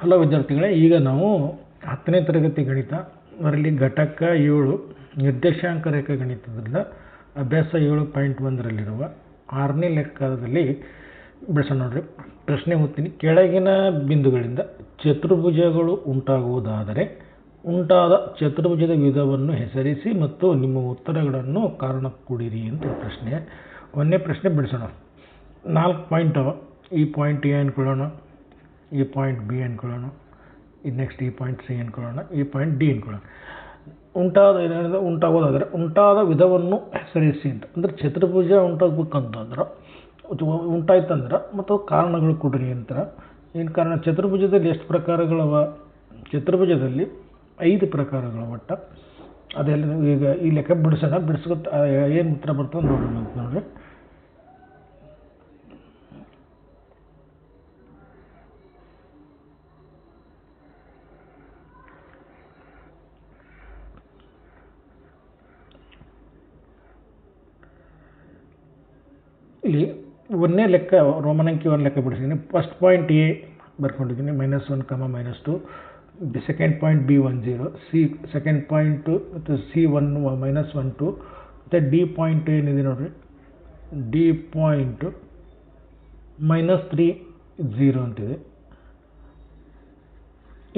Hello ವಿದ್ಯಾರ್ಥಿಗಳೇ, ಈಗ ನಾವು 10ನೇ ತರಗತಿ ಗಣಿತ ಅದರಲ್ಲಿ ಘಟಕ 7 ನಿರ್ದೇಶಾಂಕ ರೇಖಾ ಗಣಿತದಿಂದ ಅಭ್ಯಾಸ 7.1ರಲ್ಲಿರುವ 6ನೇ ಲೆಕ್ಕದಲ್ಲಿ ಬಿಡಿಸೋಣ. ನೋಡ್ರಿ, ಪ್ರಶ್ನೆ ಓದ್ತೀನಿ. ಕೆಳಗಿನ ಬಿಂದುಗಳಿಂದ ಚತುರ್ಭುಜಗಳು ಉಂಟಾಗುವುದಾದರೆ ಉಂಟಾದ ಚತುರ್ಭುಜದ ವಿಧವನ್ನು ಹೆಸರಿಸಿ ಮತ್ತು ನಿಮ್ಮ ಉತ್ತರಗಳನ್ನು ಕಾರಣ ಕೊಡಿರಿ ಅಂತ ಪ್ರಶ್ನೆ. ಒಂದನೇ ಪ್ರಶ್ನೆ ಬಿಡಿಸೋಣ. 4 ಪಾಯಿಂಟ್ ಅವ. ಈ ಪಾಯಿಂಟ್ ಎ ಅನ್ಕೊಳ್ಳೋಣ, ಈ ಪಾಯಿಂಟ್ ಬಿ ಅನ್ಕೊಳ್ಳೋಣ, ಇದು ನೆಕ್ಸ್ಟ್ ಈ ಪಾಯಿಂಟ್ ಸಿ ಅನ್ಕೊಳ್ಳೋಣ, ಈ ಪಾಯಿಂಟ್ ಡಿ ಅನ್ಕೊಳ್ಳೋಣ. ಉಂಟಾಗೋದಾದರೆ ಉಂಟಾದ ವಿಧವನ್ನು ಹೆಸರಿಸಿ ಅಂತ. ಅಂದರೆ ಚತುರ್ಭುಜ ಉಂಟಾಗಬೇಕಂತಂದ್ರೆ ಉಂಟಾಯ್ತಂದ್ರೆ ಮತ್ತು ಕಾರಣಗಳು ಕೊಡ್ರಿ ಅಂತ. ಏನು ಕಾರಣ? ಚತುರ್ಭುಜದಲ್ಲಿ ಎಷ್ಟು ಪ್ರಕಾರಗಳವ? ಚತುರ್ಭುಜದಲ್ಲಿ 5 ಪ್ರಕಾರಗಳು ಒಟ್ಟ. ಅದೆಲ್ಲ ಈಗ ಈ ಲೆಕ್ಕ ಬಿಡಿಸೋಣ. ಬಿಡಿಸ್ಕೊತ ಏನು ಉತ್ತರ ಬರ್ತದೆ ನೋಡೋಣ ಅಂತ. ನೋಡ್ರಿ, ಇಲ್ಲಿ ಒಂದನೇ ಲೆಕ್ಕ ರೋಮನ್ ಅಂಕಿ 1 ಲೆಕ್ಕ ಬಿಡಿಸಿದ್ದೀನಿ. ಫಸ್ಟ್ ಪಾಯಿಂಟ್ ಎ ಬರ್ಕೊಂಡಿದ್ದೀನಿ -1, -2. Second point B 1 0, C second point ಮತ್ತು ಸಿ 1 -1 2 ಮತ್ತು ಡಿ ಪಾಯಿಂಟ್ ಏನಿದೆ ನೋಡಿರಿ, ಡಿ ಪಾಯಿಂಟು -3 0 ಅಂತಿದೆ.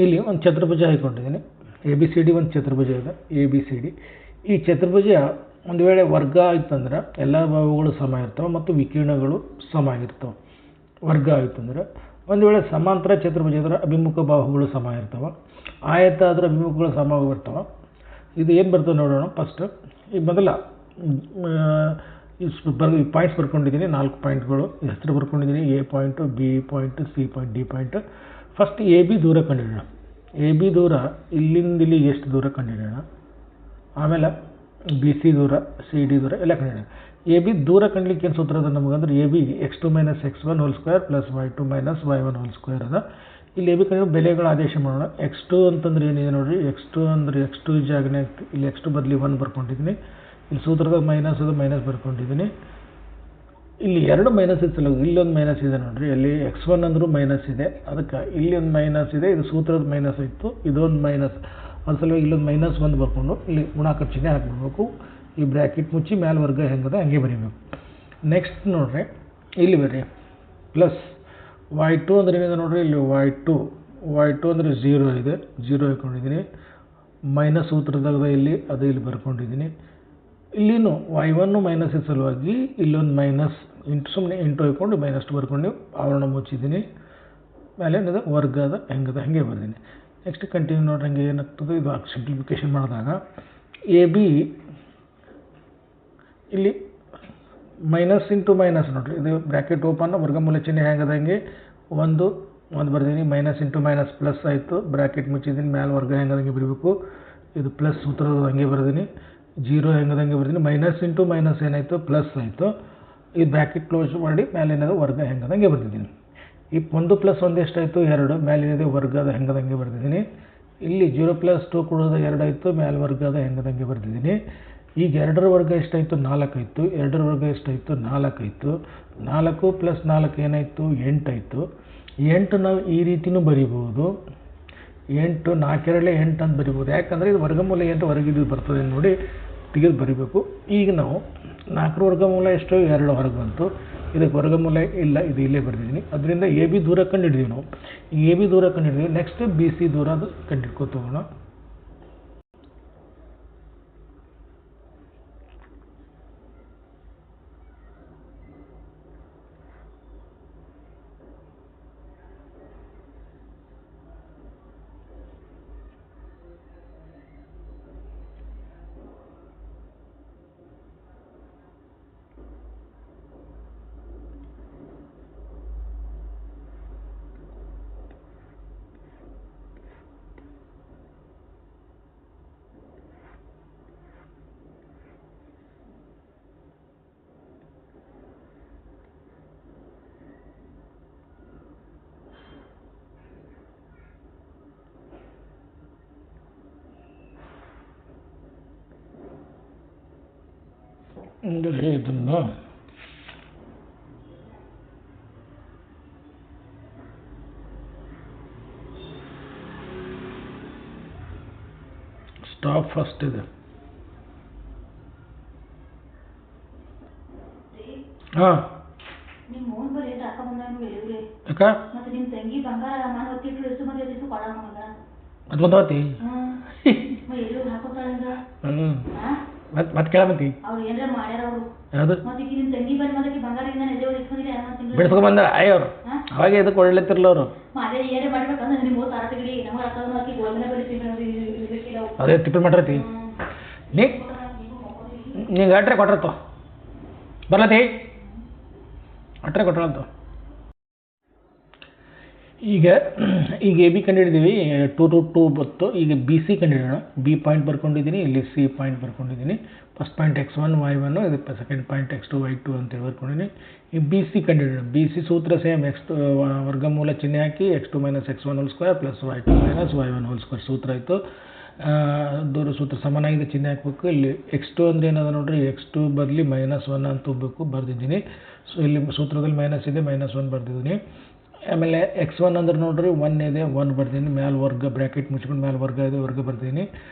ಇಲ್ಲಿ ಒಂದು ಚತುರ್ಭುಜ ಹಾಕೊಂಡಿದ್ದೀನಿ. ABCD ಒಂದು ಚತುರ್ಭುಜ ಇದೆ, ABCD. ಈ ಚತುರ್ಭುಜ ಒಂದು ವೇಳೆ ವರ್ಗ ಆಯ್ತಂದ್ರೆ ಎಲ್ಲ ಬಾಹುಗಳು ಸಮ ಇರ್ತವೆ ಮತ್ತು ವಿಕೀರ್ಣಗಳು ಸಮ ಆಗಿರ್ತವೆ. ವರ್ಗ ಆಯ್ತಂದ್ರೆ ಒಂದು ವೇಳೆ ಸಮಾಂತರ ಚತುರ್ಭುಜ ಅಂದ್ರೆ ಅಭಿಮುಖ ಬಾಹುಗಳು ಸಮ ಇರ್ತವೆ. ಆಯತ ಆದ್ರೆ ಅಭಿಮುಖಗಳು ಸಮ ಇರ್ತವೆ. ಇದು ಏನು ಬರ್ತದೆ ನೋಡೋಣ. ಫಸ್ಟ್ ಈ ಮೊದಲ ಈ ಪಾಯಿಂಟ್ಸ್ ಬರ್ಕೊಂಡಿದ್ದೀನಿ, 4 ಪಾಯಿಂಟ್ಗಳು ಹೆಸರು ಬರ್ಕೊಂಡಿದ್ದೀನಿ. A point, B point, C point, D point. First AB ದೂರ ಕಂಡುಹಿಡಿಯೋಣ. AB ದೂರ ಇಲ್ಲಿಂದ ಇಲ್ಲಿಗೆ ಎಷ್ಟು ದೂರ ಕಂಡುಹಿಡಿಯೋಣ. ಆಮೇಲೆ BC ದೂರ, CD ದೂರ ಎಲ್ಲ ಕಂಡುಹಿಡಿಯೋಣ. AB ದೂರ ಕಂಡ್ಲಿಕ್ಕೆ ಏನು ಸೂತ್ರ ಅದ ನಮಗಂದ್ರೆ AB x2 - x1 2 + y2 - y1 2 ಅದ. ಇಲ್ಲಿ AB ಕಂಡು ಬೆಲೆಗಳ ಆದೇಶ ಮಾಡೋಣ. x2 ಅಂತಂದ್ರೆ ಏನಿದೆ ನೋಡಿರಿ, x2 ಅಂದರೆ x2 ಜಾಗನೇ ಇಲ್ಲಿ x2 ಬದಲಿ 1 ಬರ್ಕೊಂಡಿದ್ದೀನಿ. ಇಲ್ಲಿ ಸೂತ್ರದ ಮೈನಸ್ ಅದು ಮೈನಸ್ ಬರ್ಕೊಂಡಿದ್ದೀನಿ. ಇಲ್ಲಿ 2 ಮೈನಸ್ ಇತ್ತಲ್ಲ, ಇಲ್ಲೊಂದು ಮೈನಸ್ ಇದೆ ನೋಡಿರಿ. ಅಲ್ಲಿ x1 ಅಂದರೂ ಮೈನಸ್ ಇದೆ, ಅದಕ್ಕೆ ಇಲ್ಲಿ ಒಂದು ಮೈನಸ್ ಇದೆ. ಇದು ಸೂತ್ರದ ಮೈನಸ್ ಇತ್ತು, ಇದೊಂದು ಮೈನಸ್. ಒಂದು ಸಲ ಇಲ್ಲೊಂದು -1 ಬರ್ಕೊಂಡು ಇಲ್ಲಿ ಗುಣಾಕಾರ ಚಿಹ್ನೆ ಹಾಕ್ಬಿಡ್ಬೇಕು. ಈ ಬ್ರ್ಯಾಕೆಟ್ ಮುಚ್ಚಿ ಮೇಲೆ ವರ್ಗ ಹೆಂಗದ ಹಂಗೆ ಬರೀಬೇಕು. ನೆಕ್ಸ್ಟ್ ನೋಡ್ರಿ, ಇಲ್ಲಿ ಬರ್ರಿ ಪ್ಲಸ್ y2 ಅಂದ್ರೆ ಏನಿದೆ ನೋಡ್ರಿ. ಇಲ್ಲಿ y2 ಅಂದರೆ 0 ಇದೆ, 0 ಹಾಕೊಂಡಿದ್ದೀನಿ. ಮೈನಸ್ ಸೂತ್ರದಾಗ ಇಲ್ಲಿ ಅದು ಇಲ್ಲಿ ಬರ್ಕೊಂಡಿದ್ದೀನಿ. ಇಲ್ಲಿನೂ y1 ಮೈನಸ್ ಸಲುವಾಗಿ ಇಲ್ಲೊಂದು ಮೈನಸ್ ಸುಮ್ಮನೆ ಇಂಟು ಹಾಕೊಂಡು -2 ಬರ್ಕೊಂಡು ಆವರಣ ಮುಚ್ಚಿದ್ದೀನಿ. ಮೇಲೆ ಏನಿದೆ ವರ್ಗದ ಹೆಂಗದ ಹಂಗೆ ಬರ್ತೀನಿ. ನೆಕ್ಸ್ಟ್ ಕಂಟಿನ್ಯೂ ನೋಡ್ರಿ, ಹಂಗೆ ಏನಾಗ್ತದೆ ಇದು ಸಿಂಪ್ಲಿಫಿಕೇಶನ್ ಮಾಡಿದಾಗ AB ಇಲ್ಲಿ ಮೈನಸ್ ಇಂಟು ಮೈನಸ್ ನೋಡ್ರಿ. ಇದು ಬ್ರ್ಯಾಕೆಟ್ ಓಪನ್, ವರ್ಗಮೂಲ ಚಿಹ್ನೆ ಹೆಂಗದ ಹಂಗೆ ಒಂದು ಬರ್ದೀನಿ. ಮೈನಸ್ ಇಂಟು ಮೈನಸ್ ಪ್ಲಸ್ ಆಯಿತು, ಬ್ರ್ಯಾಕೆಟ್ ಮುಚ್ಚಿದ್ದೀನಿ. ಮೇಲೆ ವರ್ಗ ಹೆಂಗದಂಗೆ ಬರೀಬೇಕು. ಇದು ಪ್ಲಸ್ ಸೂತ್ರದ ಹಂಗೆ ಬರ್ದೀನಿ. 0 ಹೆಂಗದಂಗೆ ಬರ್ದೀನಿ. ಮೈನಸ್ ಇಂಟು ಮೈನಸ್ ಏನಾಯಿತು, ಪ್ಲಸ್ ಆಯಿತು. ಈ ಬ್ರ್ಯಾಕೆಟ್ ಕ್ಲೋಸ್ ಮಾಡಿ ಮೇಲೆ ಏನಾದ್ರು ವರ್ಗ ಹೆಂಗದಂಗೆ ಬರ್ದಿದ್ದೀನಿ. ಈ 1 + 1 ಎಷ್ಟಾಯಿತು, 2. ಮೇಲೆ ಏನಿದೆ ವರ್ಗದ ಹೆಂಗದಂಗೆ ಬರ್ದಿದ್ದೀನಿ. ಇಲ್ಲಿ 0 + 2 ಕೊಡೋದು 2 ಆಯಿತು. ಮೇಲೆ ವರ್ಗದ ಹೆಂಗದಂಗೆ ಬರ್ದಿದ್ದೀನಿ. ಈಗ 2ರ ವರ್ಗ ಎಷ್ಟಾಯಿತು, 4 ಆಯಿತು. 2ರ ವರ್ಗ ಎಷ್ಟಾಯಿತು, 4 ಆಯಿತು. 4 + 4 ಏನಾಯಿತು, 8 ಆಯಿತು. 8 ನಾವು ಈ ರೀತಿಯೂ ಬರಿಬೋದು. 8 4 2 8 ಅಂತ ಬರಿಬೋದು. ಯಾಕಂದರೆ ಇದು ವರ್ಗಮೂಲ 8 ಹೊರಗಿದ್ದು ಬರ್ತದೆ ನೋಡಿ, ತೆಗೆದು ಬರಿಬೇಕು. ಈಗ ನಾವು 4ರ ವರ್ಗಮೂಲ ಎಷ್ಟು, 2 ಹೊರಗೆ ಬಂತು. ಇದಕ್ಕೆ ವರ್ಗಮೂಲ ಇಲ್ಲ, ಇದು ಇಲ್ಲೇ ಬರ್ದಿದ್ದೀನಿ. ಅದರಿಂದ AB ದೂರ ಕಂಡು ಹಿಡಿದೀವಿ ನಾವು. ಈಗ AB ದೂರ ಕಂಡು ಹಿಡಿದೀವಿ. ನೆಕ್ಸ್ಟ್ BC ದೂರ ಅದು ಕಂಡು ಹಿಡ್ಕೊತೋಗೋಣ. ಅಂದರೆ ಇದನ್ನು ಸ್ಟಾಪ್ ಫಸ್ಟ್ ಇದೆ. ಹಾಂ ಯಾಕ ಅದು ಬಂದವತ್ತಿ ಮತ್ತೆ ಕೇಳಮಂತಿ ಯಾವುದು ಬಿಡಿಸ್ಕೊಂಬಂದ ಅಯ್ಯವ್ರು ಅವಾಗ ಇದಕ್ಕೆ ಒಳ್ಳೆತಿರ್ಲ ಅವರು ಅದೇ ತಿಪ್ಪಲ್ ಮಾಡ್ರತಿ ನೀಗ ಅಟ್ರೆ ಕೊಟ್ರತ್ತು ಬರ್ಲತಿ ಅಟ್ರೆ ಕೊಟ್ರಂತ. ಈಗ ಎ ಬಿ ಕಂಡುಹಿಡಿದೀವಿ 2 to 2 ಬತ್ತು. ಈಗ ಬಿ ಸಿ ಕಂಡುಹಿಡಿಯೋಣ. ಬಿ ಪಾಯಿಂಟ್ ಬರ್ಕೊಂಡಿದ್ದೀನಿ, ಇಲ್ಲಿ ಸಿ ಪಾಯಿಂಟ್ ಬರ್ಕೊಂಡಿದ್ದೀನಿ. ಫಸ್ಟ್ ಪಾಯಿಂಟ್ x1 y1, ಇದಕ್ಕೆ ಸೆಕೆಂಡ್ ಪಾಯಿಂಟ್ x2 y2 ಅಂತೇಳಿ ಬರ್ಕೊಂಡಿದ್ದೀನಿ. ಈ ಬಿ ಸಿ ಕಂಡುಹಿಡಿಯೋಣ. ಬಿ ಸಿ ಸೂತ್ರ ಸೇಮ್ x2 ವರ್ಗಮೂಲ ಚಿಹ್ನೆ ಹಾಕಿ x2 - x1 whole square plus y2 - y1 whole square ಸೂತ್ರ ಆಯಿತು. ದೂರ ಸೂತ್ರ ಸಮಾನಾಗಿದೆ ಚಿಹ್ನೆ ಹಾಕಬೇಕು. ಇಲ್ಲಿ x2 ಅಂದರೆ ಏನದ ನೋಡ್ರಿ, x2 ಬದಲಿ -1 ಅಂತ ಹೋಗ್ಬೇಕು ಬರ್ದಿದ್ದೀನಿ. ಸೊ ಇಲ್ಲಿ ಸೂತ್ರದಲ್ಲಿ ಮೈನಸ್ ಇದೆ, -1 ಬರ್ದಿದ್ದೀನಿ. ಆಮೇಲೆ x1 ಅಂದ್ರೆ ನೋಡ್ರಿ 1 ಇದೆ, 1 ಬರ್ದಿದ್ದೀನಿ. ಮ್ಯಾಲೆ ವರ್ಗ ಬ್ರ್ಯಾಕೆಟ್ ಮುಚ್ಕೊಂಡು ಮ್ಯಾಲೆ ವರ್ಗ ಇದೆ, ವರ್ಗ ಬರ್ದಿದ್ದೀನಿ.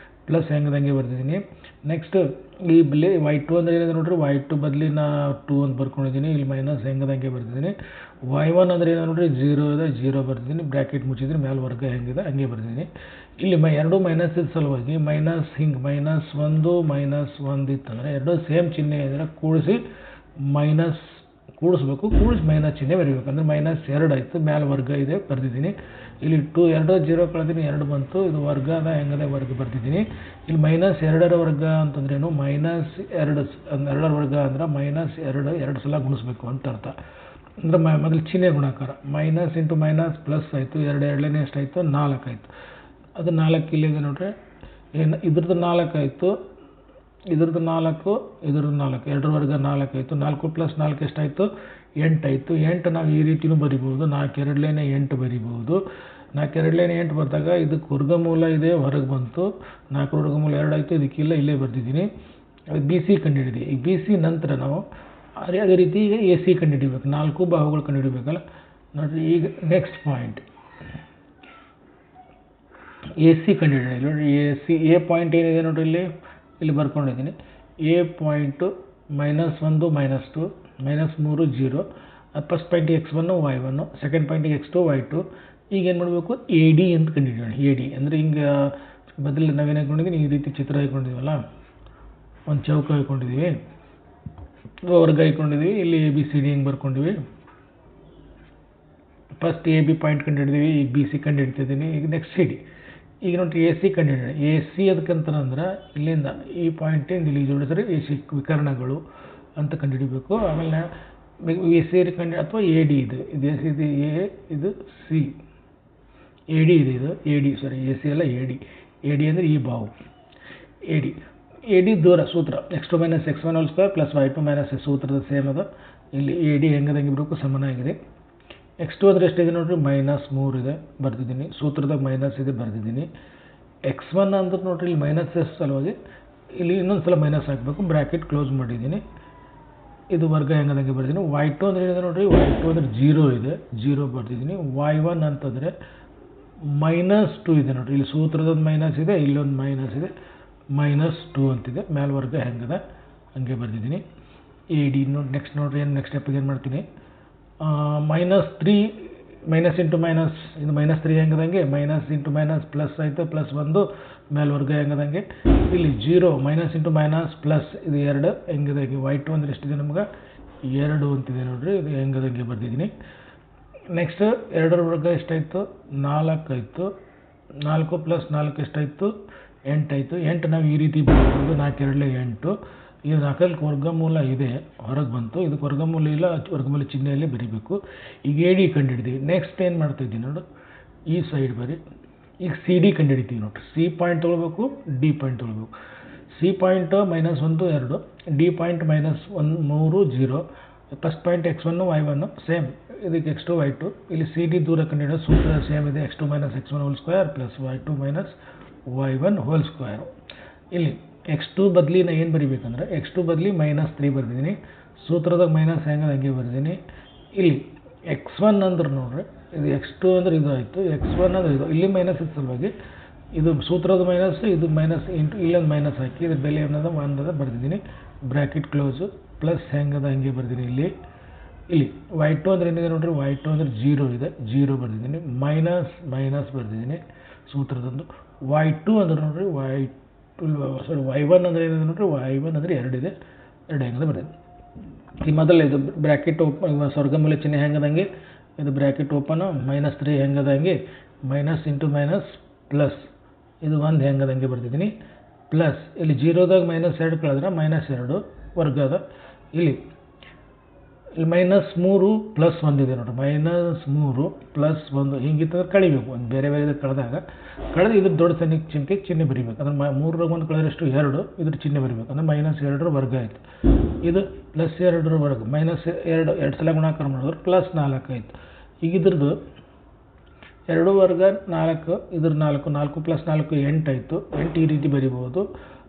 ಪ್ಲಸ್ ಹೆಂಗದಂಗೆ ಬರ್ದಿದ್ದೀನಿ. ನೆಕ್ಸ್ಟ್ ಈ ಬಲ್ಲಿ y2 ಅಂದರೆ ಏನಿದೆ ನೋಡ್ರಿ, y2 ಬದಲಿ ನಾ 2 ಅಂತ ಬರ್ಕೊಂಡಿದ್ದೀನಿ. ಇಲ್ಲಿ ಮೈನಸ್ ಹೆಂಗದಂಗೆ ಬರ್ದಿದ್ದೀನಿ. y1 ಅಂದರೆ ಏನೋ ನೋಡ್ರಿ 0 ಇದೆ, 0 ಬರ್ದಿದ್ದೀನಿ. ಬ್ರ್ಯಾಕೆಟ್ ಮುಚ್ಚಿದ್ರೆ ಮ್ಯಾಲೆ ವರ್ಗ ಹೆಂಗಿದೆ ಹಂಗೆ ಬರ್ದಿದ್ದೀನಿ. ಇಲ್ಲಿ ಎರಡು ಮೈನಸ್ ಇದ್ದ ಸಲುವಾಗಿ ಮೈನಸ್ ಹಿಂಗೆ -1 ಇತ್ತಂದರೆ ಎರಡು ಸೇಮ್ ಚಿಹ್ನೆ ಇದ್ದರೆ ಕೂಡಿಸಿ ಮೈನಸ್ ಕೂಡಿಸ್ಬೇಕು, ಕೂಡಿಸಿ ಮೈನಸ್ ಚಿಹ್ನೆ ಬರೀಬೇಕು. ಅಂದರೆ -2 ಆಯಿತು, ಮ್ಯಾಲೆ ವರ್ಗ ಇದೆ ಬರ್ದಿದ್ದೀನಿ. ಇಲ್ಲಿ 2 0 ಕಳೆದಿನಿ, 2 ಬಂತು. ಇದು ವರ್ಗ ಅದ ಹೆಂಗದೆ ವರ್ಗ ಬರ್ದಿದ್ದೀನಿ. ಇಲ್ಲಿ -2 ವರ್ಗ ಅಂತಂದ್ರೇನು, -2 ವರ್ಗ ಅಂದ್ರೆ -2 2 ಸಲ ಗುಣಿಸ್ಬೇಕು ಅಂತ ಅರ್ಥ. ಅಂದರೆ ಮೊದಲು ಚಿಹ್ನೆ ಗುಣಾಕಾರ ಮೈನಸ್ ಇಂಟು ಮೈನಸ್ ಪ್ಲಸ್ ಆಯಿತು. 2 2 ಎಷ್ಟಾಯಿತು 4 ಆಯಿತು. ಅದು 4 ಇಲ್ಲಿದೆ ನೋಡ್ರಿ, ಏನು ಇದ್ರದ್ದು 4 ಆಯಿತು, ಇದ್ರದ್ದು 4, ಇದ್ರದ್ದು 4, 2 ವರ್ಗ 4 ಆಯಿತು. 4 + 4 ಎಷ್ಟಾಯಿತು 8 ಆಯಿತು. 8 ನಾವು ಈ ರೀತಿಯೂ ಬರಿಬೋದು, 4 2 8 ಬರಿಬೋದು. 4 2 8 ಬಂದಾಗ ಇದಕ್ಕೆ ವರ್ಗಮೂಲ ಇದೆ ಹೊರಗೆ ಬಂತು. 4 ವರ್ಗಮೂಲ 2 ಆಯಿತು, ಇದಕ್ಕಿಲ್ಲ ಇಲ್ಲೇ ಬರ್ತಿದ್ದೀನಿ. ಅದು ಬಿ ಸಿ ಕಂಡುಹಿಡಿದಿ. ಈ ಬಿ ಸಿ ನಂತರ ನಾವು ಅದೇ ರೀತಿ ಈಗ ಎ ಸಿ ಕಂಡುಹಿಡಿಬೇಕು, 4 ಬಾಹುಗಳು ಕಂಡುಹಿಡಿಬೇಕಲ್ಲ ನೋಡಿರಿ. ಈಗ ನೆಕ್ಸ್ಟ್ ಪಾಯಿಂಟ್ ಎ ಸಿ ಕಂಡುಹಿಡಿಯೋಣ. ನೋಡಿ ಎ ಸಿ ಎ ಪಾಯಿಂಟ್ ಏನಿದೆ ನೋಡಿರಿ, ಇಲ್ಲಿ ಬರ್ಕೊಂಡಿದ್ದೀನಿ. A point -1 -2 -3 0. ಫಸ್ಟ್ ಪಾಯಿಂಟಿಗೆ x1 y1, ಸೆಕೆಂಡ್ ಪಾಯಿಂಟಿಗೆ x2 y2. ಈಗ ಏನು ಮಾಡಬೇಕು, ಎ ಡಿ ಅಂತ ಕಂಡುಹಿಡಿಯೋಣ. ಎ ಡಿ ಅಂದರೆ ಹಿಂಗೆ ಬದಲು ನಾವೇನು ಹಾಕೊಂಡಿದ್ದೀನಿ, ಈ ರೀತಿ ಚಿತ್ರ ಹಾಕೊಂಡಿದ್ದೀವಲ್ಲ, ಒಂದು ಚೌಕ ಹಾಕೊಂಡಿದ್ದೀವಿ, ವರ್ಗ ಹಾಕೊಂಡಿದ್ದೀವಿ. ಇಲ್ಲಿ ಎ ಬಿ ಸಿ ಡಿ ಹಿಂಗೆ ಬರ್ಕೊಂಡಿವಿ. ಫಸ್ಟ್ ಎ ಬಿ ಪಾಯಿಂಟ್ ಕಂಡುಹಿಡಿದೀವಿ, ಈಗ ಬಿ ಸಿ ಕಂಡುಹಿಡ್ತಿದ್ದೀನಿ. ಈಗ ನೆಕ್ಸ್ಟ್ ಸಿ ಡಿ. ಈಗ ನೋಡಿ ಎ ಸಿ ಕಂಡುಹಿಡಿಯೋಣ. ಎ ಸಿ ಅದಕ್ಕಂತಂದ್ರೆ ಇಲ್ಲಿಂದ ಈ ಪಾಯಿಂಟಿಂದ ಇಲ್ಲಿ ಜೋಡಿಸಿದ್ರೆ ಎ ಸಿ ವಿಕರಣಗಳು ಅಂತ ಕಂಡುಹಿಡಿಬೇಕು. ಆಮೇಲೆ ಎ ಸಿ ಅಥವಾ ಎ ಡಿ ಇದು ಎ ಸಿ ಇದು ಎ, ಇದು ಸಿ, ಎ ಡಿ ಇದು A D, sorry A C ಅಲ್ಲ ಎ ಡಿ. ಎ ಡಿ ಅಂದರೆ ಈ ಬಾವು ಎ ಡಿ ದೂರ ಸೂತ್ರ x2 - x1 whole square plus y2 - ಸೂತ್ರದ ಸೇಮ್ ಅದ. ಇಲ್ಲಿ ಎ ಡಿ ಹೆಂಗದಂಗೆ ಬರಬೇಕು ಸಮನಾಗಿದೆ. x2 ಅಂದರೆ ಎಷ್ಟಿದೆ ನೋಡಿರಿ, -3 ಇದೆ ಬರ್ತಿದ್ದೀನಿ. ಸೂತ್ರದಾಗ ಮೈನಸ್ ಇದೆ ಬರ್ತಿದ್ದೀನಿ. x1 ಅಂದ್ರೆ ನೋಡಿರಿ ಇಲ್ಲಿ ಮೈನಸ್ ಸಲುವಾಗಿ ಇಲ್ಲಿ ಇನ್ನೊಂದು ಸಲ ಮೈನಸ್ ಹಾಕಬೇಕು, ಬ್ರ್ಯಾಕೆಟ್ ಕ್ಲೋಸ್ ಮಾಡಿದ್ದೀನಿ. ಇದು ವರ್ಗ ಹೆಂಗದಂಗೆ ಬರ್ತೀನಿ. y2 ಅಂದರೆ ಏನಿದೆ ನೋಡಿರಿ, y2 ಅಂದರೆ 0 ಇದೆ, 0 ಬರ್ತಿದ್ದೀನಿ. y1 ಅಂತಂದರೆ -2 ಇದೆ ನೋಡಿರಿ, ಇಲ್ಲಿ ಸೂತ್ರದೊಂದು ಮೈನಸ್ ಇದೆ, ಇಲ್ಲೊಂದು ಮೈನಸ್ ಇದೆ, -2 ಅಂತಿದೆ. ಮ್ಯಾಲೆ ವರ್ಗ ಹೆಂಗದ ಹಂಗೆ ಬರ್ತಿದ್ದೀನಿ. ಎ ಡಿ ನೋಡಿ. ನೆಕ್ಸ್ಟ್ ನೋಡಿರಿ ನೆಕ್ಸ್ಟ್ ಸ್ಟೆಪ್ಪಿಗೆ ಏನು ಮಾಡ್ತೀನಿ, -3 ಮೈನಸ್ ಇಂಟು ಮೈನಸ್, ಇದು -3 ಹೆಂಗದಂಗೆ ಮೈನಸ್ ಇಂಟು ಮೈನಸ್ ಪ್ಲಸ್ ಆಯಿತು, +1 ಮೇಲೆ ವರ್ಗ ಹೆಂಗದಂಗೆ. ಇಲ್ಲಿ 0 ಮೈನಸ್ ಇಂಟು ಮೈನಸ್ ಪ್ಲಸ್, ಇದು 2 ಹೆಂಗದಂಗೆ. y2 ಅಂದರೆ ಎಷ್ಟಿದೆ ನಮ್ಗೆ 2 ಅಂತಿದೆ ನೋಡಿರಿ, ಇದು ಹೆಂಗದಂಗೆ ಬರ್ತಿದ್ದೀನಿ. ನೆಕ್ಸ್ಟ್ 2 ವರ್ಗ ಎಷ್ಟಾಯಿತು 4 ಆಯಿತು. 4 + 4 ಎಷ್ಟಾಯಿತು 8 ಆಯಿತು. 8 ನಾವು ಈ ರೀತಿ ಬರ್ಬೋದು, 4 2 8. ಇದು 4ಕ್ಕೆ ವರ್ಗಮೂಲ ಇದೆ ಹೊರಗೆ ಬಂತು, ಇದಕ್ಕೆ ವರ್ಗಮೂಲ ಇಲ್ಲ, ವರ್ಗಮೂಲ ಚಿಹ್ನೆಯಲ್ಲಿ ಬರೀಬೇಕು. ಈಗ ಎ ಡಿ ಕಂಡುಹಿಡಿದೀವಿ. ನೆಕ್ಸ್ಟ್ ಏನು ಮಾಡ್ತಾಯಿದ್ದೀವಿ ನೋಡು, ಈ ಸೈಡ್ ಬರೀ. ಈಗ ಸಿ ಡಿ ಕಂಡುಹಿಡಿತೀವಿ ನೋಡಿರಿ. ಸಿ ಪಾಯಿಂಟ್ ತೊಗೊಳ್ಬೇಕು, ಡಿ ಪಾಯಿಂಟ್ ತೊಗೊಳ್ಬೇಕು. C point -1 2, D point -1 3 0. First point x1 y1 same, ಇದಕ್ಕೆ x2 y2. ಇಲ್ಲಿ ಸಿ ಡಿ ದೂರ ಕಂಡುಹಿಡಿಯೋ ಸೂತ್ರ ಸೇಮ್ ಇದೆ, x2 - x1 whole square plus y2 - y1 whole square. ಇಲ್ಲಿ x2 ಬದಲಿ ನಾನು ಏನು ಬರಿಬೇಕಂದ್ರೆ, x2 ಬದಲಿ -3 ಬರ್ದಿದ್ದೀನಿ. ಸೂತ್ರದಾಗ ಮೈನಸ್ ಹಂಗೆ ಬರ್ದಿದ್ದೀನಿ. ಇಲ್ಲಿ x1 ಅಂದ್ರೆ ನೋಡ್ರಿ, ಇದು x2 ಅಂದ್ರೆ ಇದು ಆಯಿತು, x1 ಅಂದ್ರೆ ಇದು, ಇಲ್ಲಿ ಮೈನಸ್ ಇದ್ದ ಸಲುವಾಗಿ ಇದು ಸೂತ್ರದ ಮೈನಸ್, ಇದು ಮೈನಸ್ ಇಂಟು ಇಲ್ಲೊಂದು ಮೈನಸ್ ಹಾಕಿ ಇದು ಬೆಲೆ ಅನ್ನೋದು 1 ಅಂತ ಬರ್ತಿದ್ದೀನಿ. ಬ್ರ್ಯಾಕೆಟ್ ಕ್ಲೋಸು ಪ್ಲಸ್ ಹೆಂಗದ ಹಂಗೆ ಬರ್ತೀನಿ. ಇಲ್ಲಿ y2 ಅಂದರೆ ಏನಿದೆ ನೋಡಿರಿ, y2 ಅಂದರೆ 0 ಇದೆ, 0 ಬರ್ತಿದ್ದೀನಿ. ಮೈನಸ್ ಬರ್ತಿದ್ದೀನಿ ಸೂತ್ರದೊಂದು. y2 ಅಂದ್ರೆ ನೋಡಿರಿ y1 ಅಂದರೆ ಏನಿದೆ ನೋಡಿರಿ, y1 ಅಂದರೆ 2 ಇದೆ, 2 ಹೆಂಗದ ಬರ್ತಿದ್ದೀನಿ. ಈ ಮೊದಲು ಇದು ಬ್ರ್ಯಾಕೆಟ್ ಸ್ವರ್ಗಮೂಲ ಚಿಹ್ನೆ ಹೆಂಗದಂಗೆ, ಇದು ಬ್ರ್ಯಾಕೆಟ್ ಓಪನು, -3 ಹೆಂಗದಂಗೆ, ಮೈನಸ್ ಇಂಟು ಮೈನಸ್ ಪ್ಲಸ್, ಇದು 1 ಹೆಂಗದಂಗೆ ಬರ್ತಿದ್ದೀನಿ. ಪ್ಲಸ್ ಇಲ್ಲಿ 0ದಾಗ -2 ಕಳೆದ್ರೆ -2 ವರ್ಗ ಅದ. ಇಲ್ಲಿ -3 ಪ್ಲಸ್ 1 ಇದೆ ನೋಡಿರಿ, -3 ಪ್ಲಸ್ 1 ಹಿಂಗಿತ್ತಂದ್ರೆ ಕಳಿಬೇಕು. ಒಂದು ಬೇರೆ ಕಳೆದಾಗ ಇದ್ರ ದೊಡ್ಡ ಚಿಹ್ನೆ ಬರಿಬೇಕು. ಅಂದ್ರೆ 3 1 ಕಳೆದ್ರೆ ಎಷ್ಟು 2, ಇದ್ರ ಚಿಹ್ನೆ ಬರಿಬೇಕು. ಅಂದ್ರೆ -2 ವರ್ಗ ಆಯಿತು. ಇದು +2 ವರ್ಗ, -2 ಸಲ ಗುಣಾಕಾರ ಮಾಡಿದ್ರೆ +4 ಆಯಿತು. ಈಗ ಇದ್ರದ್ದು 2 ವರ್ಗ 4, ಇದ್ರ 4 + 4 8 ಆಯಿತು. 8 ಈ ರೀತಿ ಬರಿಬೋದು.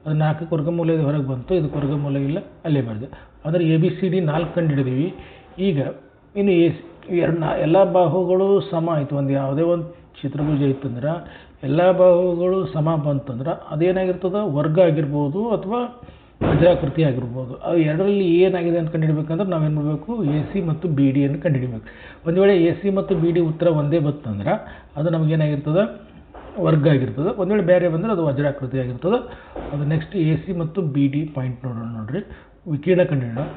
ಅದು 4ಕ್ಕೆ ವರ್ಗಮೂಲ ಹೊರಗೆ ಬಂತು, ಇದಕ್ಕೆ ವರ್ಗಮೂಲ ಇಲ್ಲ, ಅಲ್ಲೇ ಬರೆದೆ. ಅಂದರೆ ABCD 4 ಕಂಡು ಹಿಡಿದೀವಿ. ಈಗ ಇನ್ನು ಎಲ್ಲ ಬಾಹುಗಳು ಸಮ ಆಯಿತು. ಒಂದು ಯಾವುದೇ ಒಂದು ಚಿತ್ರಭುಜ ಇತ್ತಂದ್ರೆ ಎಲ್ಲ ಬಾಹುಗಳು ಸಮ ಬಂತಂದ್ರೆ ಅದೇನಾಗಿರ್ತದೆ, ವರ್ಗ ಆಗಿರ್ಬೋದು ಅಥವಾ ವಜ್ರಾಕೃತಿ ಆಗಿರ್ಬೋದು. ಅದು ಎರಡರಲ್ಲಿ ಏನಾಗಿದೆ ಅಂತ ಕಂಡುಹಿಡಬೇಕಂದ್ರೆ ನಾವೇನು ಮಾಡಬೇಕು, AC ಮತ್ತು BD ಅನ್ನು ಕಂಡುಹಿಡಬೇಕು. ಒಂದು ವೇಳೆ AC ಮತ್ತು BD ಉತ್ತರ ಒಂದೇ ಬಂತಂದ್ರೆ ಅದು ನಮಗೇನಾಗಿರ್ತದೆ, ವರ್ಗ ಆಗಿರ್ತದೆ. ಒಂದು ವೇಳೆ ಬೇರೆ ಬಂದರೆ ಅದು ವಜ್ರಾಕೃತಿ ಆಗಿರ್ತದೆ. ಅದು ನೆಕ್ಸ್ಟ್ AC ಮತ್ತು BD ಪಾಯಿಂಟ್ ನೋಡೋಣ. ನೋಡಿರಿ, ವಿಕಿರಣ ಕಂಡುಹಿಡೋಣ.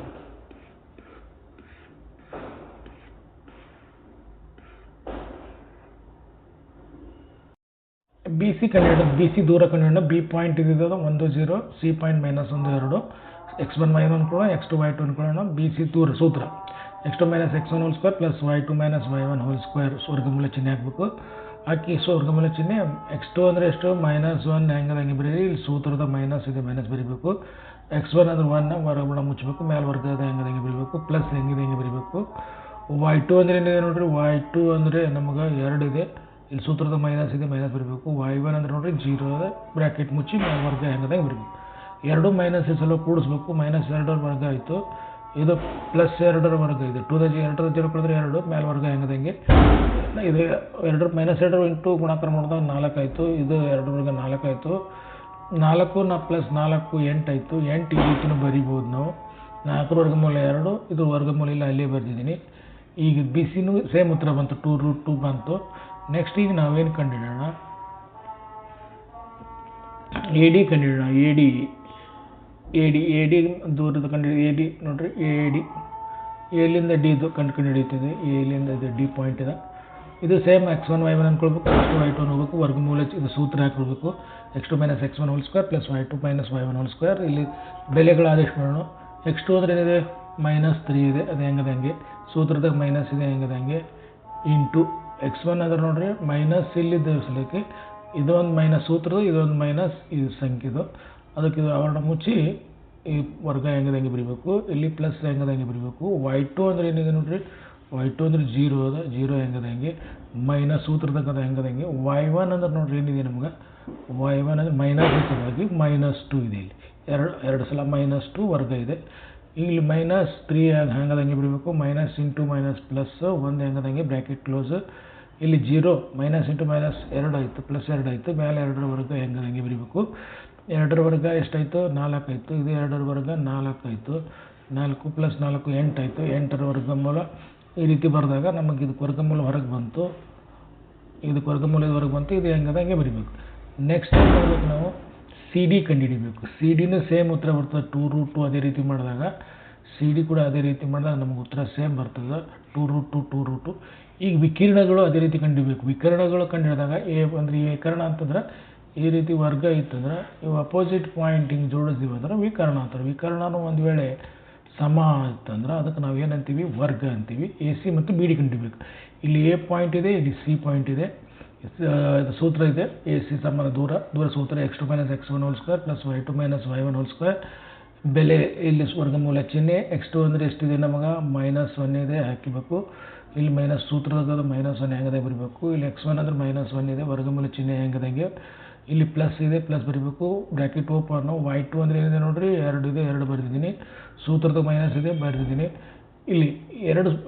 BC ಕಂಡುಹಿಡೋಣ. BC ದೂರ ಕಂಡುಹಿಡೋಣ. B ಪಾಯಿಂಟ್ ಇದ್ದಿದ್ದು 1 0, C point -1 2, x1 y1 ಅನ್ಕೊಳ್ಳೋಣ, x2 y2 ಅನ್ಕೊಳ್ಳೋಣ. BC ದೂರ ಸೂತ್ರ x2 - x1 whole square plus y2 - y1 whole square. ವರ್ಗಮೂಲ ಚಿಹ್ನೆ ಹಾಕಬೇಕು. ಹಾಕಿ ವರ್ಗಮೂಲ ಚಿಹ್ನೆ x2 ಅಂದರೆ ಎಷ್ಟು, -1 ಹೆಂಗೆ ಬರೀರಿ. ಇಲ್ಲಿ ಸೂತ್ರದ ಮೈನಸ್ ಇದೆ, ಮೈನಸ್ ಬರೀಬೇಕು. x1 ಅಂದ್ರೆ 1 ವರ್ಗಮೂಲ ಮುಚ್ಚಬೇಕು. ಮೇಲೆ ವರ್ಗದ ಹೆಂಗೆ ಬರೀಬೇಕು, ಪ್ಲಸ್ ಹೆಂಗೆ ಬರೀಬೇಕು. y2 ಅಂದರೆ ಏನಿದೆ ನೋಡಿರಿ, y2 ಅಂದರೆ ನಮಗೆ 2 ಇದೆ, ಇಲ್ಲಿ ಸೂತ್ರದ ಮೈನಸ್ ಇದೆ, ಮೈನಸ್ ಬರೀಬೇಕು. y1 ಅಂದರೆ ನೋಡಿರಿ 0 ಇದೆ, ಬ್ರ್ಯಾಕೆಟ್ ಮುಚ್ಚಿ ಮೇಲೆ ವರ್ಗ ಹೆಂಗದಂಗೆ ಬರೀಬೇಕು. 2 ಮೈನಸ್ ಸಲ ಕೂಡಿಸ್ಬೇಕು. -2 ವರ್ಗ ಆಯಿತು. ಇದು +2 ವರ್ಗ ಇದೆ. 2 0 ಕಳೆದ್ರೆ 2, ಮೇಲೆ ವರ್ಗ ಹೆಂಗದಂಗೆ. ಇದು 2 -2 ಇಂಟು ಗುಣಾಕಾರ ಮಾಡಿದಾಗ 4 ಆಯಿತು. ಇದು 2 ವರ್ಗ 4 ಆಯಿತು. 4 + 4 8 ಆಯಿತು. 8 ಈ ರೀತಿನೂ ಬರಿಬೋದು ನಾವು. 4 ವರ್ಗಮೂಲ 2, ಇದು ವರ್ಗಮೂಲ ಇಲ್ಲ, ಅಲ್ಲೇ ಬರ್ತಿದ್ದೀನಿ. ಈಗ BCನೂ ಸೇಮ್ ಉತ್ತರ ಬಂತು, 2√2 ಬಂತು. ನೆಕ್ಸ್ಟ್ ಈಗ ನಾವೇನು ಕಂಡುಹಿಡೋಣ, AD ಕಂಡುಹಿಡೋಣ. AD ದೂರದ AD ನೋಡಿರಿ, ಎಲ್ಲಿಂದ D ಕಂಡುಹಿಡಿಯುತ್ತದೆ. ಎಲ್ಲಿಂದ ಇದು D ಪಾಯಿಂಟ್ ಇದೆ. ಇದು same x1 y1 ಅಂದ್ಕೊಳ್ಬೇಕು, x2 y2 ಹೋಗ್ಬೇಕು. ವರ್ಗಮೂಲ ಇದು ಸೂತ್ರ ಹಾಕೊಳ್ಬೇಕು. x2 - x1 whole square plus y2 - y1 whole square. ಇಲ್ಲಿ ಬೆಲೆಗಳ ಆದೇಶ ಮಾಡೋಣ. x2 ಅಂದರೆ ಏನಿದೆ, -3 ಇದೆ, ಅದು ಹೆಂಗದಂಗೆ. ಸೂತ್ರದಾಗ ಮೈನಸ್ ಇದೆ, ಹೆಂಗದಂಗೆ. ಇಂಟು x1 ಅಂದ್ರೆ ನೋಡಿರಿ ಮೈನಸ್ ಇಲ್ಲಿದ್ದ ಸಲಕ್ಕೆ ಇದೊಂದು ಮೈನಸ್ ಸೂತ್ರದ, ಇದೊಂದು ಮೈನಸ್ ಇದು ಸಂಖ್ಯೆದು. ಅದಕ್ಕೆ ಇದು ಆವರಣ ಮುಚ್ಚಿ ಈ ವರ್ಗ ಹೆಂಗದಂಗೆ ಬರೀಬೇಕು. ಇಲ್ಲಿ ಪ್ಲಸ್ ಹೆಂಗದಂಗೆ ಬರೀಬೇಕು. y2 ಅಂದರೆ ಏನಿದೆ ನೋಡಿರಿ, y2 ಅಂದರೆ 0 ಅದ, 0 ಹೆಂಗದಂಗೆ. ಮೈನಸ್ ಸೂತ್ರದಾಗ ಹೆಂಗದಂಗೆ. y1 ಅಂದ್ರೆ ನೋಡಿರಿ ಏನಿದೆ ನಮ್ಗೆ, y1 ಅಂದರೆ ಮೈನಸ್ ಸಲುವಾಗಿ -2 ಇದೆ. ಇಲ್ಲಿ ಎರಡು ಸಲ -2 ವರ್ಗ ಇದೆ. ಇಲ್ಲಿ -3 ಹೆಂಗದಂಗೆ ಬರೀಬೇಕು. ಮೈನಸ್ ಇಂಟು ಮೈನಸ್ ಪ್ಲಸ್ 1 ಹೆಂಗದಂಗೆ, ಬ್ರ್ಯಾಕೆಟ್ ಕ್ಲೋಸ್. ಇಲ್ಲಿ 0 ಮೈನಸ್ ಇಂಟು ಮೈನಸ್ 2 ಆಯಿತು, +2 ಆಯಿತು. ಮೇಲೆ 2ರ ವರ್ಗ ಹೆಂಗದಂಗೆ ಬರೀಬೇಕು. 2ರ ವರ್ಗ ಎಷ್ಟಾಯಿತು, 4 ಆಯಿತು. ಇದು 2ರ ವರ್ಗ 4 ಆಯಿತು. 4 + 4 8 ಆಯಿತು. 8ರ ವರ್ಗಮೂಲ ಈ ರೀತಿ ಬರೆದಾಗ ನಮಗೆ ಇದಕ್ಕೆ ವರ್ಗಮೂಲ ಹೊರಗೆ ಬಂತು. ಇದಕ್ಕೆ ವರ್ಗಮೂಲದ ಹೊರಗೆ ಬಂತು. ಇದು ಹೆಂಗದಂಗೆ ಬರೀಬೇಕು. ನೆಕ್ಸ್ಟ್ ಏನು ಮಾಡಬೇಕು, ನಾವು CD ಕಂಡುಹಿಡಿಬೇಕು. CDನೂ ಸೇಮ್ ಉತ್ತರ ಬರ್ತದೆ, 2√2. ಅದೇ ರೀತಿ ಮಾಡಿದಾಗ CD ಕೂಡ ಅದೇ ರೀತಿ ಮಾಡಿದಾಗ ನಮಗೆ ಉತ್ತರ ಸೇಮ್ ಬರ್ತದೆ, 2√2. ಈಗ ವಿಕಿರಣಗಳು ಅದೇ ರೀತಿ ಕಂಡುಹಿಡಬೇಕು. ವಿಕರಣಗಳು ಕಂಡುಹಿಡಿದಾಗ ಅಂದರೆ ಈ ವಿಕರಣ ಅಂತಂದ್ರೆ ಈ ರೀತಿ ವರ್ಗ ಇತ್ತಂದ್ರೆ ಇವು ಅಪೋಸಿಟ್ ಪಾಯಿಂಟ್ ಹಿಂಗೆ ಜೋಡಿಸ್ತೀವಿ ಅಂದ್ರೆ ವಿಕರಣ ಅಂತಾರೆ. ವಿಕರಣನೂ ಒಂದು ವೇಳೆ ಸಮ ಇತ್ತಂದ್ರೆ ಅದಕ್ಕೆ ನಾವು ಏನಂತೀವಿ, ವರ್ಗ ಅಂತೀವಿ. AC ಮತ್ತು BD ಕಂಡುಹಿಡಬೇಕು. ಇಲ್ಲಿ A ಪಾಯಿಂಟ್ ಇದೆ, ಇಲ್ಲಿ C ಪಾಯಿಂಟ್ ಇದೆ. ಸೂತ್ರ ಇದೆ, AC ಸಮಾನ ದೂರ ಸೂತ್ರ x2 - x1 whole square plus y2 - y1 whole square. ಬೆಲೆ ಇಲ್ಲಿ ವರ್ಗಮೂಲ ಚಿಹ್ನೆ. x2 ಅಂದರೆ ಎಷ್ಟಿದೆ ನಮಗೆ, -1 ಇದೆ, ಹಾಕಿಬೇಕು. ಇಲ್ಲಿ ಮೈನಸ್ ಸೂತ್ರದಾಗ -1 ಹೆಂಗದೆ ಬರೀಬೇಕು. ಇಲ್ಲಿ x1 ಅಂದರೆ -1 ಇದೆ, ವರ್ಗಮೂಲ ಚಿಹ್ನೆ ಹೆಂಗದಂಗೆ. ಇಲ್ಲಿ ಪ್ಲಸ್ ಇದೆ, ಪ್ಲಸ್ ಬರೀಬೇಕು. Bracket open. y2 ಅಂದರೆ ಏನಿದೆ ನೋಡಿರಿ, 2 ಇದೆ, 2 ಬರೆದಿದ್ದೀನಿ. ಸೂತ್ರದ ಮೈನಸ್ ಇದೆ, ಬರೆದಿದ್ದೀನಿ. ಇಲ್ಲಿ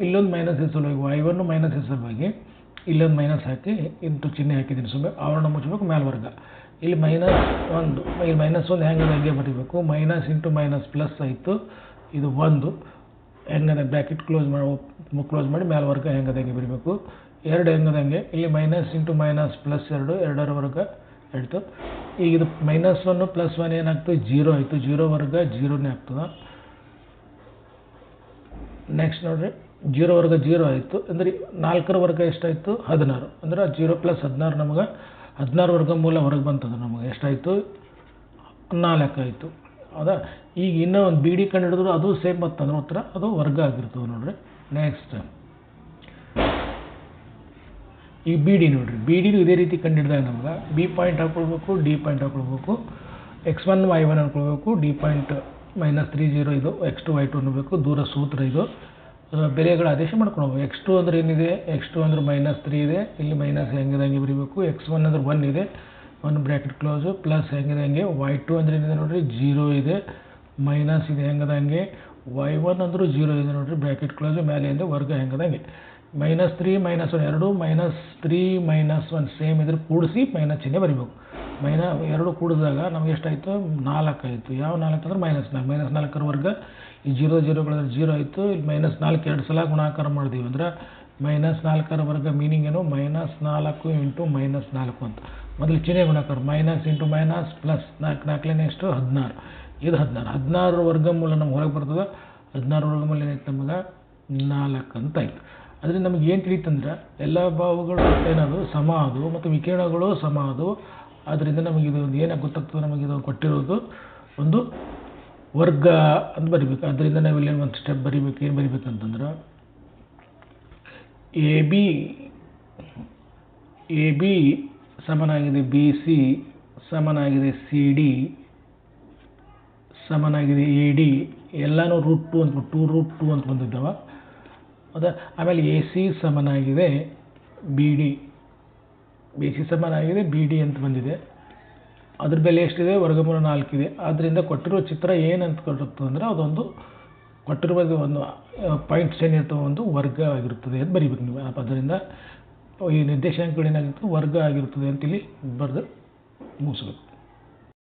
ಇಲ್ಲೊಂದು ಮೈನಸ್ ಸಲುವಾಗಿ y1 ಮೈನಸ್ ಸಲುವಾಗಿ ಇಲ್ಲೊಂದು ಮೈನಸ್ ಹಾಕಿ ಇಂಟು ಚಿಹ್ನೆ ಹಾಕಿದ್ದೀನಿ ಸುಮ್ಮನೆ ಆವರಣ ಮುಚ್ಚಬೇಕು ಮೇಲೆ ವರ್ಗ ಇಲ್ಲಿ -1 ಇಲ್ಲಿ -1 ಹೆಂಗದ ಹಂಗೆ ಬರೀಬೇಕು ಮೈನಸ್ ಇಂಟು ಮೈನಸ್ ಪ್ಲಸ್ ಆಯಿತು ಇದು 1 ಹೆಂಗದ ಬ್ರ್ಯಾಕೆಟ್ ಕ್ಲೋಸ್ ಮಾಡಿ ಮೇಲೆ ವರ್ಗ ಹೆಂಗದ ಹಂಗೆ ಬರೀಬೇಕು 2 ಹೆಂಗದಂಗೆ ಇಲ್ಲಿ ಮೈನಸ್ ಇಂಟು ಮೈನಸ್ ಪ್ಲಸ್ 2 2ರ ವರ್ಗ ಆಯಿತು ಈಗ ಇದು -1 ಪ್ಲಸ್ 1 ಏನಾಗ್ತದೆ 0 ಆಯಿತು 0 ವರ್ಗ 0ನೇ ಆಗ್ತದೆ ನೆಕ್ಸ್ಟ್ ನೋಡಿರಿ 0 ವರ್ಗ 0 ಆಯಿತು ಅಂದರೆ 4ರ ವರ್ಗ ಎಷ್ಟಾಯಿತು 16 ಅಂದ್ರೆ 0 + 16 ನಮಗೆ 16 ವರ್ಗಮೂಲ ಹೊರಗೆ ಬಂತದು ನಮಗೆ ಎಷ್ಟಾಯಿತು 4 ಆಯಿತು ಹೌದಾ ಈಗ ಇನ್ನೂ ಒಂದು ಬಿ ಡಿ ಕಂಡು ಹಿಡಿದ್ರು ಅದು ಸೇಮ್ ಬರ್ತಂದ್ರೆ ಉತ್ತರ ಅದು ವರ್ಗ ಆಗಿರ್ತದೆ ನೋಡಿರಿ ನೆಕ್ಸ್ಟ್ ಈಗ ಬಿ ಡಿ ನೋಡಿರಿ ಬಿ ಡಿನೂ ಇದೇ ರೀತಿ ಕಂಡು ಹಿಡಿದಾಗ ನಮ್ಗೆ ಬಿ ಪಾಯಿಂಟ್ ಹಾಕ್ಕೊಳ್ಬೇಕು ಡಿ ಪಾಯಿಂಟ್ ಹಾಕ್ಕೊಳ್ಬೇಕು x1 y1 ಅನ್ಕೊಳ್ಬೇಕು ಡಿ ಪಾಯಿಂಟ್ -30 ಇದು x2 y2 ಅನ್ನಬೇಕು ದೂರ ಸೂತ್ರ ಇದು ಬೆಲೆಗಳ ಆದೇಶ ಮಾಡ್ಕೊಳ್ಬೇಕು x2 ಅಂದ್ರೆ ಏನಿದೆ x2 ಅಂದ್ರೆ -3 ಇದೆ ಇಲ್ಲಿ ಮೈನಸ್ ಹೆಂಗಿದೆ ಹಂಗೆ ಬರೀಬೇಕು x1 ಅಂದ್ರೆ 1 ಇದೆ 1 ಬ್ರ್ಯಾಕೆಟ್ ಕ್ಲೋಸು ಪ್ಲಸ್ ಹೆಂಗಿದೆ ಹಂಗೆ y2 ಅಂದ್ರೆ ಏನಿದೆ ನೋಡಿರಿ 0 ಇದೆ ಮೈನಸ್ ಇದೆ ಹೆಂಗದ ಹಂಗೆ y1 ಅಂದರೂ 0 ಇದೆ ನೋಡಿರಿ ಬ್ರ್ಯಾಕೆಟ್ ಕ್ಲೋಸು ಮೇಲೆ ಅಂದರೆ ವರ್ಗ ಹೆಂಗದ ಹಂಗೆ -3 -1 ಎರಡು -3 -1 ಸೇಮ್ ಇದ್ರೆ ಕೂಡಿಸಿ ಮೈನಸ್ ಚಿಹ್ನೆ ಬರೀಬೇಕು ಎರಡು ಕೂಡಿದಾಗ ನಮ್ಗೆ ಎಷ್ಟಾಯಿತು 4 ಆಯಿತು ಯಾವ 4 ಅಂದ್ರೆ -4 -4ರ ವರ್ಗ ಈ 0 0 ಕಳೆದ್ರೆ 0 ಆಯಿತು ಇಲ್ಲಿ -4 ಎರಡು ಸಲ ಗುಣಾಕಾರ ಮಾಡಿದೀವಿ ಅಂದ್ರೆ -4ರ ವರ್ಗ ಮೀನಿಂಗ್ ಏನು -4 ಇಂಟು -4 ಅಂತ ಮೊದಲು ಚಿಹ್ನೆ ಗುಣಾಕಾರ ಮೈನಸ್ ಇಂಟು ಮೈನಸ್ ಪ್ಲಸ್ 4 ಎಷ್ಟು 16 ಇದು 16 ವರ್ಗಮೂಲ ನಮ್ಗೆ ಹೊರಗೆ ಬರ್ತದೆ 16 ವರ್ಗಮೂಲ ಏನಾಯ್ತು ನಮಗೆ 4 ಅಂತ ಆಯಿತು ಅದರಿಂದ ನಮಗೆ ಏನು ತಿಳಿತಂದ್ರೆ ಎಲ್ಲ ಭಾವಗಳು ಏನದು ಸಮ ಅದು ಮತ್ತು ವಿಕಿರಣಗಳು ಸಮ ಅದು ಆದ್ದರಿಂದ ನಮಗೆ ಇದು ಏನಾಗಿ ಗೊತ್ತಾಗ್ತದೆ ನಮಗೆ ಇದು ಕೊಟ್ಟಿರೋದು ಒಂದು ವರ್ಗ ಅಂತ ಬರಿಬೇಕು ಅದರಿಂದ ನಾವು ಇಲ್ಲಿ ಒಂದು ಸ್ಟೆಪ್ ಬರಿಬೇಕು ಏನು ಬರಿಬೇಕಂತಂದ್ರೆ ಎ ಬಿ ಸಮನಾಗಿದೆ ಬಿ ಸಿ ಸಮನಾಗಿದೆ ಸಿ ಡಿ ಸಮನಾಗಿದೆ ಎ ಡಿ ಎಲ್ಲನೂ √2 ಅಂತ √2 ಅಂತ ಬಂದಿದ್ದಾವೆ ಹೌದಾ ಆಮೇಲೆ ಎ ಸಿ ಸಮನಾಗಿದೆ ಬಿ ಸಿ ಸಮನಾಗಿದೆ ಬಿ ಡಿ ಅಂತ ಬಂದಿದೆ ಅದ್ರ ಬೆಲೆ ಎಷ್ಟಿದೆ ವರ್ಗಮೂಲ 4 ಇದೆ ಆದ್ದರಿಂದ ಕೊಟ್ಟಿರೋ ಚಿತ್ರ ಏನಂತ ಕೊಟ್ಟಿರ್ತದೆ ಅಂದರೆ ಅದೊಂದು ಕೊಟ್ಟಿರುವ ಒಂದು ಪಾಯಿಂಟ್ಸ್ ಏನಿರ್ತವೆ ಒಂದು ವರ್ಗ ಆಗಿರುತ್ತದೆ ಅಂತ ಬರೀಬೇಕು ನೀವು ಅದರಿಂದ ಈ ನಿರ್ದೇಶಾಂಕಗಳೇನಾಗಿರ್ತದೆ ವರ್ಗ ಆಗಿರುತ್ತದೆ ಅಂತ ಇಲ್ಲಿ ಬರೆದು ಮುಗಿಸ್ಬೇಕು